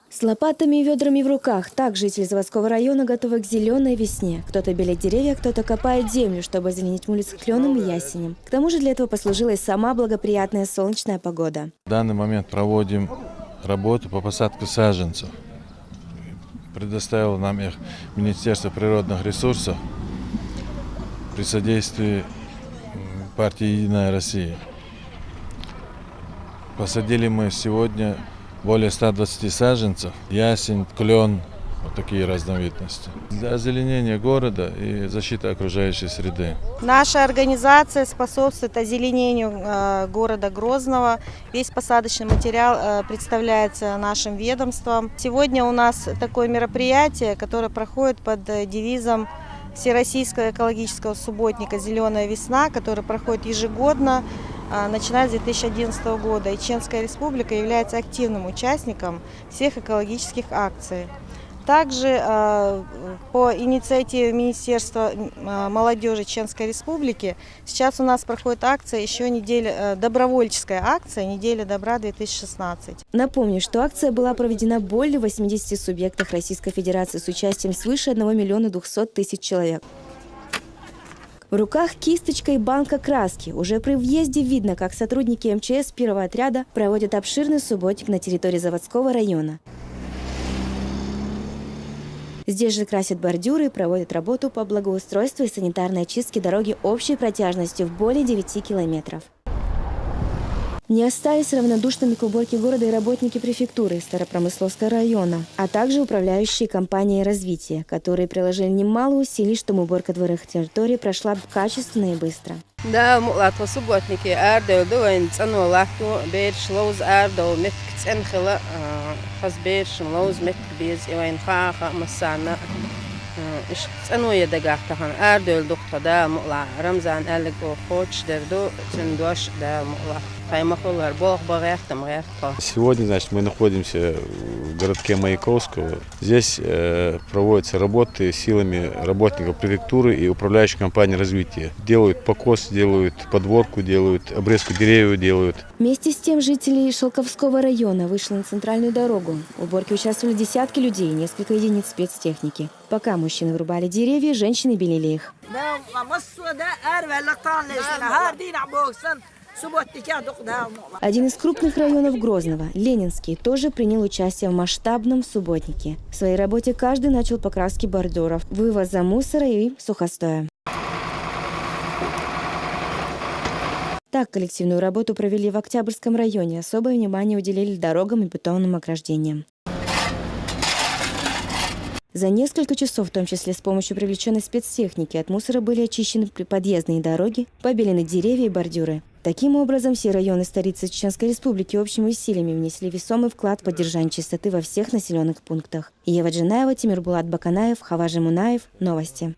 С лопатами и ведрами в руках так жители Заводского района готовы к зеленой весне. Кто-то белит деревья, кто-то копает землю, чтобы озеленить улицы кленом и ясенем. К тому же для этого послужила и сама благоприятная солнечная погода. В данный момент проводим работу по посадке саженцев. Предоставило нам их Министерство природных ресурсов при содействии партии «Единая Россия». Посадили мы сегодня более 120 саженцев, ясень, клен, вот такие разновидности. Для озеленения города и защиты окружающей среды. Наша организация способствует озеленению города Грозного. Весь посадочный материал представляется нашим ведомством. Сегодня у нас такое мероприятие, которое проходит под девизом Всероссийского экологического субботника «Зеленая весна», который проходит ежегодно, начиная с 2011 года. И Чеченская Республика является активным участником всех экологических акций. Также по инициативе Министерства молодежи Чеченской Республики сейчас у нас проходит акция, еще добровольческая акция «Неделя добра-2016». Напомню, что акция была проведена в более 80 субъектах Российской Федерации с участием свыше 1 200 000 человек. В руках кисточка и банка краски. Уже при въезде видно, как сотрудники МЧС первого отряда проводят обширный субботник на территории Заводского района. Здесь же красят бордюры и проводят работу по благоустройству и санитарной очистке дороги общей протяжностью в более 9 километров. Не остались равнодушными к уборке города и работники префектуры Старопромысловского района, а также управляющие компанией развития, которые приложили немало усилий, чтобы уборка дворовых территорий прошла качественно и быстро. Да, мулатва субботники, ардел, дуэн, цану лахту, бейрш, лоуз, ардел, метк, ценхила, хазбейрш, лоуз, метк, без, ивайн, хаха, массана. цану едагахтахан, ардел, духта, да, мула, рамзан, алиго, хоч, дерду, цендуаш, да, мула. Сегодня, значит, мы находимся в городке Маяковского. Здесь проводятся работы силами работников префектуры и управляющей компании развития. Делают покос, делают подворку, делают обрезку деревьев, делают. Вместе с тем жители Шелковского района вышли на центральную дорогу. В уборке участвовали десятки людей, несколько единиц спецтехники. Пока мужчины вырубали деревья, женщины белили их. Один из крупных районов Грозного, Ленинский, тоже принял участие в масштабном субботнике. В своей работе каждый начал покраски бордюров, вывоза мусора и сухостоя. Так коллективную работу провели в Октябрьском районе. Особое внимание уделили дорогам и бетонным ограждениям. За несколько часов, в том числе с помощью привлеченной спецтехники, от мусора были очищены подъездные дороги, побелены деревья и бордюры. Таким образом, все районы столицы Чеченской Республики общими усилиями внесли весомый вклад в поддержание чистоты во всех населенных пунктах. Ева Джинаева, Тимир Булат Баканаев, Хаважи Мунаев. Новости.